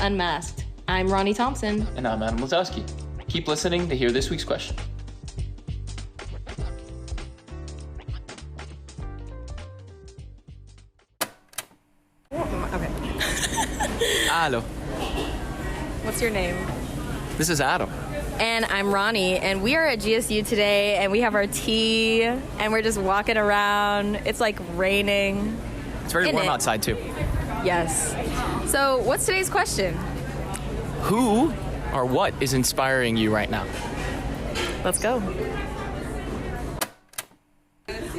to Unmasked. I'm Ronnie Thompson. And I'm Adam Lazowski. Keep listening to hear this week's question. Okay. Hello. What's your name? This is Adam. And I'm Ronnie, and we are at GSU today, and we have our tea, and we're just walking around. It's like raining. It's very warm outside too. Yes. So what's today's question? Who or what is inspiring you right now? Let's go.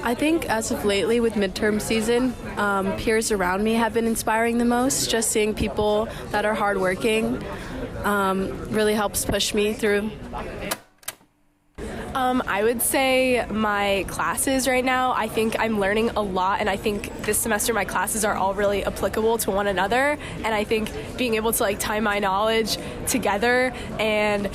I think as of lately with midterm season, peers around me have been inspiring the most. Just seeing people that are hardworking really helps push me through. I would say my classes right now. I think I'm learning a lot, and I think this semester my classes are all really applicable to one another, and I think being able to tie my knowledge together and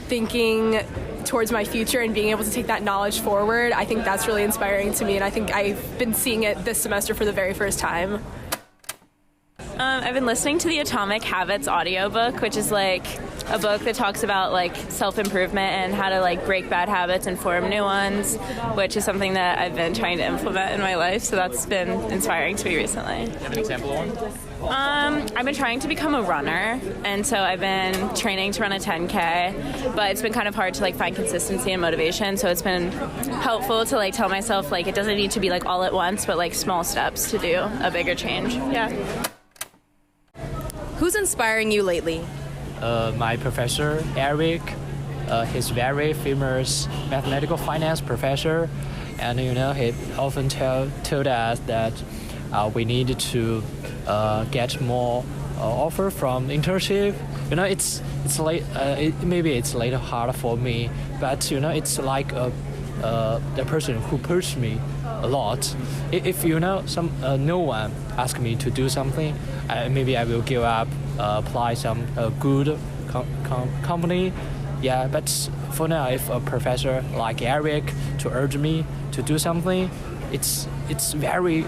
thinking towards my future and being able to take that knowledge forward, I think that's really inspiring to me, and I think I've been seeing it this semester for the very first time. I've been listening to the Atomic Habits audiobook, which is a book that talks about self-improvement and how to break bad habits and form new ones, which is something that I've been trying to implement in my life, so that's been inspiring to me recently. Do you have an example of one? I've been trying to become a runner, and so I've been training to run a 10K, but it's been kind of hard to find consistency and motivation, so it's been helpful to tell myself it doesn't need to be all at once, but small steps to do a bigger change. Yeah. Who's inspiring you lately? My professor, Eric. He's very famous mathematical finance professor, and he often told us that we need to get more offer from internship. It's late. Maybe it's later hard for me, but it's the person who pushed me a lot. If no one asks me to do something, maybe I will give up, apply some good company. Yeah, but for now, if a professor like Eric to urge me to do something, it's very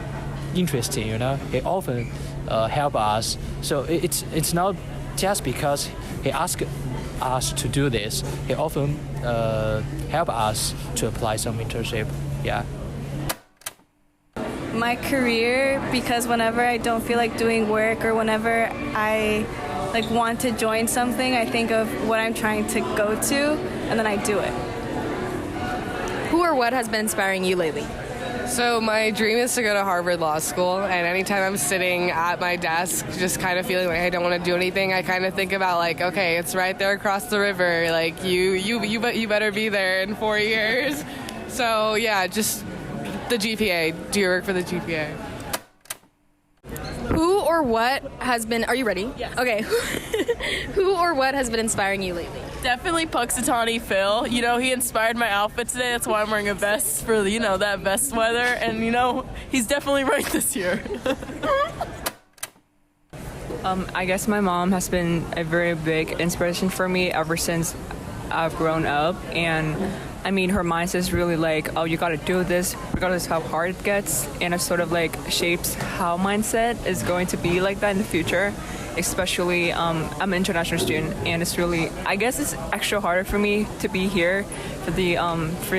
interesting. He often help us. So it's not just because he asked us to do this. He often help us to apply some internship. Yeah. My career, because whenever I don't feel like doing work or whenever I want to join something, I think of what I'm trying to go to and then I do it. Who or what has been inspiring you lately? So my dream is to go to Harvard Law School, and anytime I'm sitting at my desk just kind of feeling like I don't want to do anything, I kind of think about okay, it's right there across the river, you better be there in 4 years. So yeah, just the GPA. Do you work for the GPA? Who or what has been, are you ready? Yes. Okay. Who or what has been inspiring you lately? Definitely Puxatawny Phil. He inspired my outfit today. That's why I'm wearing a vest for, that vest weather. And, he's definitely right this year. I guess my mom has been a very big inspiration for me ever since I've grown up. And her mindset is really oh, you gotta do this regardless of how hard it gets, and it sort of shapes how mindset is going to be like that in the future. Especially, I'm an international student, and it's really, I guess it's extra harder for me to be here for the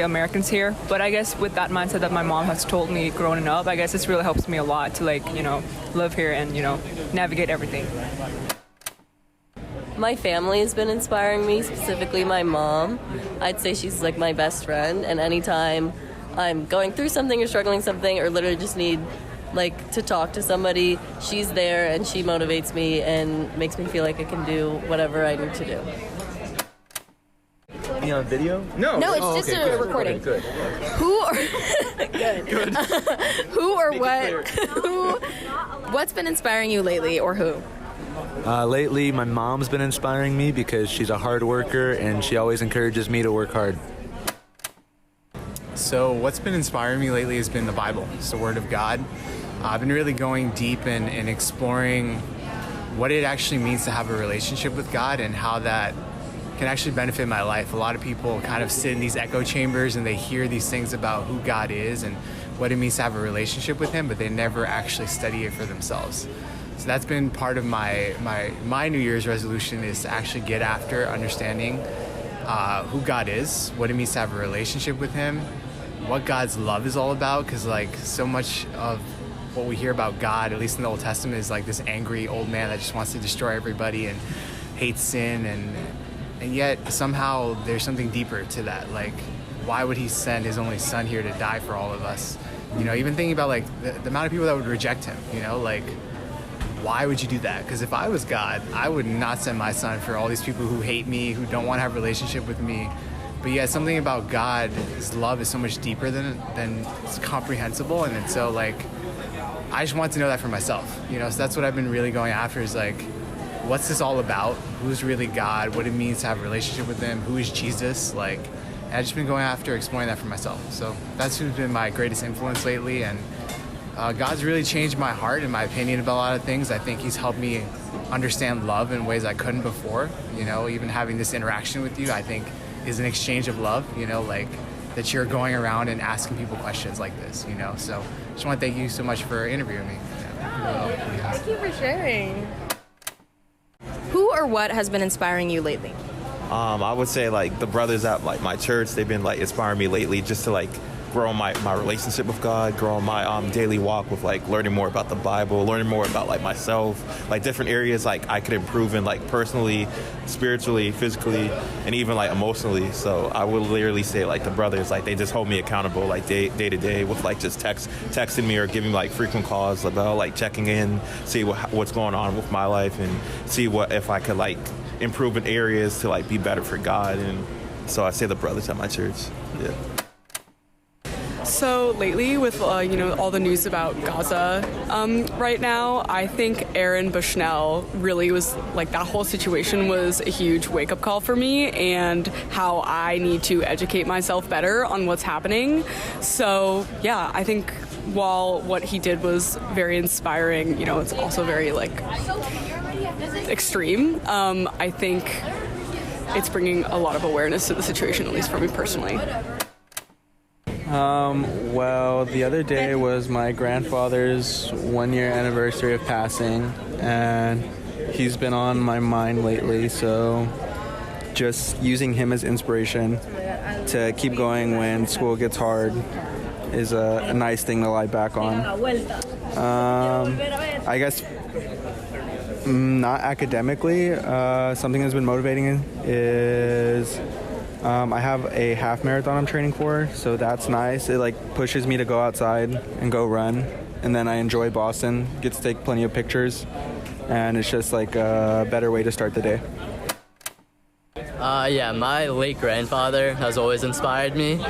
Americans here. But I guess with that mindset that my mom has told me growing up, I guess this really helps me a lot to live here and navigate everything. My family has been inspiring me, specifically my mom. I'd say she's my best friend, and anytime I'm going through something or struggling something or literally just need to talk to somebody, she's there and she motivates me and makes me feel like I can do whatever I need to do. You on video? No, it's just a recording. Good. Who or good. Who or what? What's been inspiring you lately, or who? Lately, my mom's been inspiring me because she's a hard worker and she always encourages me to work hard. So what's been inspiring me lately has been the Bible. It's the Word of God. I've been really going deep and exploring what it actually means to have a relationship with God and how that can actually benefit my life. A lot of people kind of sit in these echo chambers and they hear these things about who God is and what it means to have a relationship with Him, but they never actually study it for themselves. So that's been part of my New Year's resolution, is to actually get after understanding who God is, what it means to have a relationship with him, what God's love is all about, because like so much of what we hear about God, at least in the Old Testament, is like this angry old man that just wants to destroy everybody and hates sin, and yet somehow there's something deeper to that. Like, why would he send his only son here to die for all of us? You know, even thinking about like the amount of people that would reject him, you know, like, why would you do that? Because if I was God, I would not send my son for all these people who hate me, who don't want to have a relationship with me. But yeah, something about God, his love is so much deeper than it's comprehensible. And it's so like, I just want to know that for myself, you know? So that's what I've been really going after, is like, what's this all about? Who's really God? What it means to have a relationship with him? Who is Jesus? Like, and I've just been going after exploring that for myself. So that's who's been my greatest influence lately. And God's really changed my heart and my opinion about a lot of things. I think he's helped me understand love in ways I couldn't before. You know, even having this interaction with you, I think, is an exchange of love, you know, like that you're going around and asking people questions like this, you know. So just want to thank you so much for interviewing me. Thank you for sharing. Who or what has been inspiring you lately? I would say like the brothers at like my church, they've been like inspiring me lately just to like grow my relationship with God, grow my daily walk with like learning more about the Bible, learning more about like myself, like different areas like I could improve in, like personally, spiritually, physically, and even like emotionally. So I would literally say like the brothers, like they just hold me accountable like day to day with like just texting me or giving me like frequent calls about like checking in, see what's going on with my life, and see what if I could like improve in areas to like be better for God. And so I say the brothers at my church. Yeah. So lately, with you know, all the news about Gaza right now, I think Aaron Bushnell really was like, that whole situation was a huge wake-up call for me, and how I need to educate myself better on what's happening. So yeah, I think while what he did was very inspiring, you know, it's also very like extreme. I think it's bringing a lot of awareness to the situation, at least for me personally. Well, the other day was my grandfather's 1-year anniversary of passing, and he's been on my mind lately, so just using him as inspiration to keep going when school gets hard is a nice thing to lie back on. I guess not academically, something that's been motivating is I have a half marathon I'm training for, so that's nice. It like pushes me to go outside and go run, and then I enjoy Boston, get to take plenty of pictures, and it's just like a better way to start the day. Yeah, my late grandfather has always inspired me.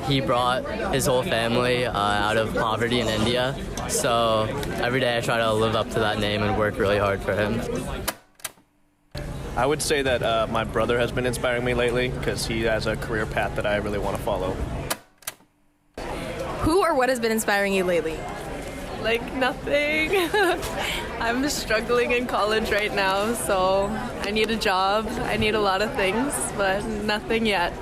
He brought his whole family out of poverty in India, so every day I try to live up to that name and work really hard for him. I would say that my brother has been inspiring me lately because he has a career path that I really want to follow. Who or what has been inspiring you lately? Like nothing. I'm just struggling in college right now, so I need a job. I need a lot of things, but nothing yet.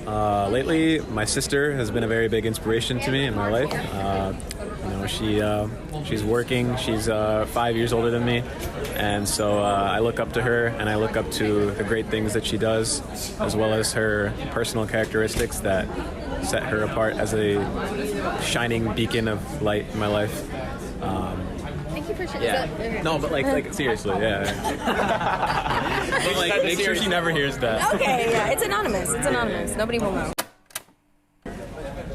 Lately, my sister has been a very big inspiration to me in my life. You know, she's working. She's 5 years older than me, and so I look up to her, and I look up to the great things that she does, as well as her personal characteristics that set her apart as a shining beacon of light in my life. Thank you for sharing. Yeah. No, but like seriously, yeah. But like, make sure she never hears that. Okay, yeah, it's anonymous. It's anonymous. Nobody will know.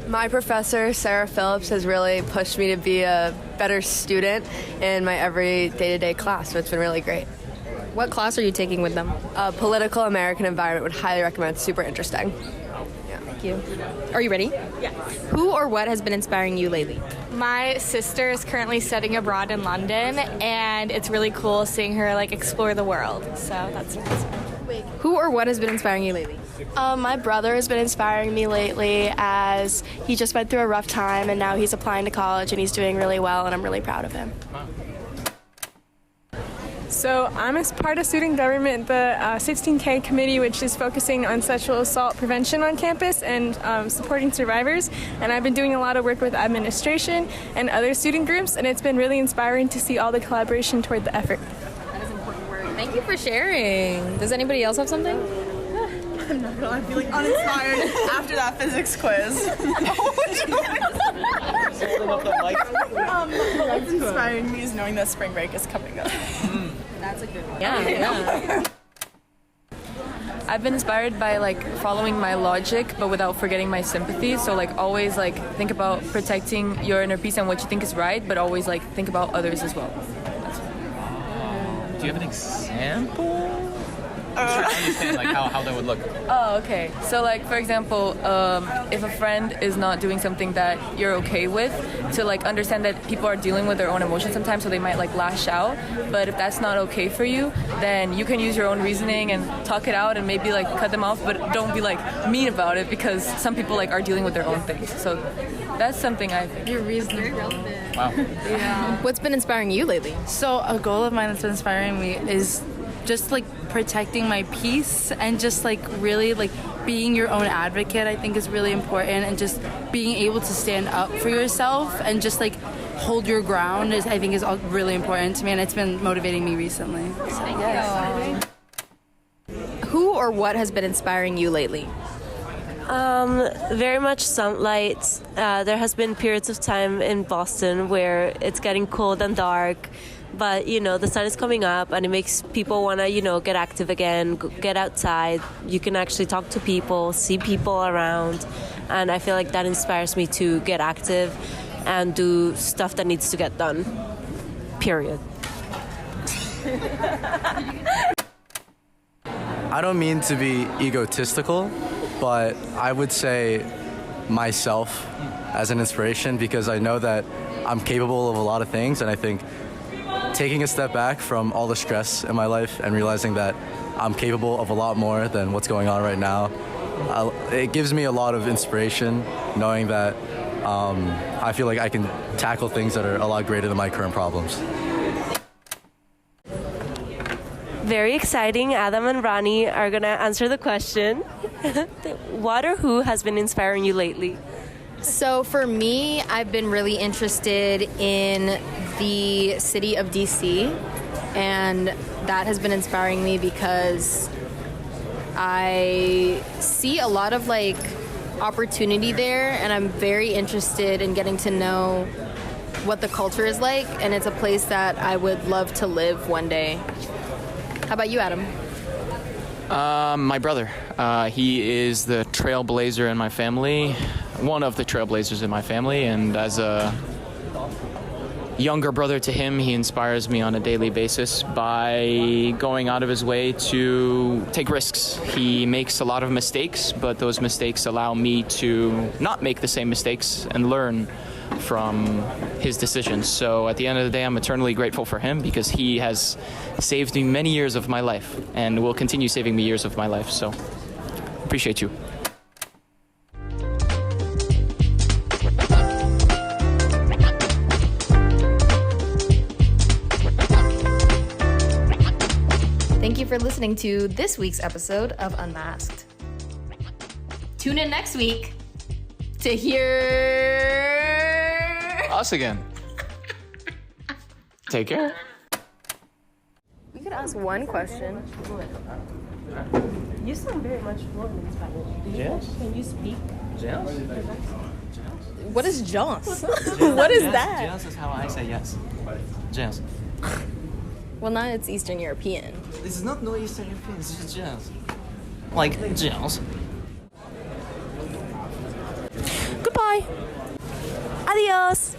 My professor, Sarah Phillips, has really pushed me to be a better student in my every day-to-day class, so it's been really great. What class are you taking with them? Political American Environment, would highly recommend. Super interesting. Thank you. Are you ready? Yes. Who or what has been inspiring you lately? My sister is currently studying abroad in London, and it's really cool seeing her like explore the world. So that's nice. Who or what has been inspiring you lately? My brother has been inspiring me lately, as he just went through a rough time and now he's applying to college and he's doing really well, and I'm really proud of him. So So I'm a part of student government, the 16K committee, which is focusing on sexual assault prevention on campus and supporting survivors. And I've been doing a lot of work with administration and other student groups, and it's been really inspiring to see all the collaboration toward the effort. That is important work. Thank you for sharing. Does anybody else have something? I'm not gonna lie, I'm feeling uninspired after that physics quiz. What's inspiring me is knowing that spring break is coming up. That's a good one. Yeah. I've been inspired by like following my logic but without forgetting my sympathy. So like always like think about protecting your inner peace and what you think is right, but always like think about others as well. Do you have an example? I'm trying to understand like how that would look. Oh, okay. So like for example, if a friend is not doing something that you're okay with, to like understand that people are dealing with their own emotions sometimes, so they might like lash out. But if that's not okay for you, then you can use your own reasoning and talk it out and maybe like cut them off, but don't be like mean about it because some people like are dealing with their own things. So that's something I think. Your reasoning. Wow. Yeah. What's been inspiring you lately? So a goal of mine that's been inspiring me is just like protecting my peace and just like really like being your own advocate, I think is really important, and just being able to stand up for yourself and just like hold your ground is I think is all really important to me, and it's been motivating me recently. So, yes. Who or what has been inspiring you lately? Very much sunlight. There has been periods of time in Boston where it's getting cold and dark, but you know the sun is coming up and it makes people want to get active again, get outside. You can actually talk to people, see people around, and I feel like that inspires me to get active and do stuff that needs to get done, period. I don't mean to be egotistical, but I would say myself as an inspiration, because I know that I'm capable of a lot of things, and I think taking a step back from all the stress in my life and realizing that I'm capable of a lot more than what's going on right now, it gives me a lot of inspiration knowing that I feel like I can tackle things that are a lot greater than my current problems. Very exciting. Adam and Ronnie are going to answer the question. What or who has been inspiring you lately? So for me, I've been really interested in the city of DC, and that has been inspiring me because I see a lot of like opportunity there, and I'm very interested in getting to know what the culture is like, and it's a place that I would love to live one day. How about you, Adam? My brother. He is the trailblazer in my family, one of the trailblazers in my family, and as a younger brother to him, he inspires me on a daily basis by going out of his way to take risks. He makes a lot of mistakes, but those mistakes allow me to not make the same mistakes and learn from his decisions. So at the end of the day, I'm eternally grateful for him because he has saved me many years of my life and will continue saving me years of my life. So appreciate you. Thank you for listening to this week's episode of Unmasked. Tune in next week to hear us again. Take care. We could ask one question. You sound very much fluent in Spanish. Yes. Can you speak? Yes. What is Jones? What is that? Yes is how I say yes. Yes. Well, now it's Eastern European. This is not no Eastern European, this is jazz. Like jazz. Goodbye. Adios.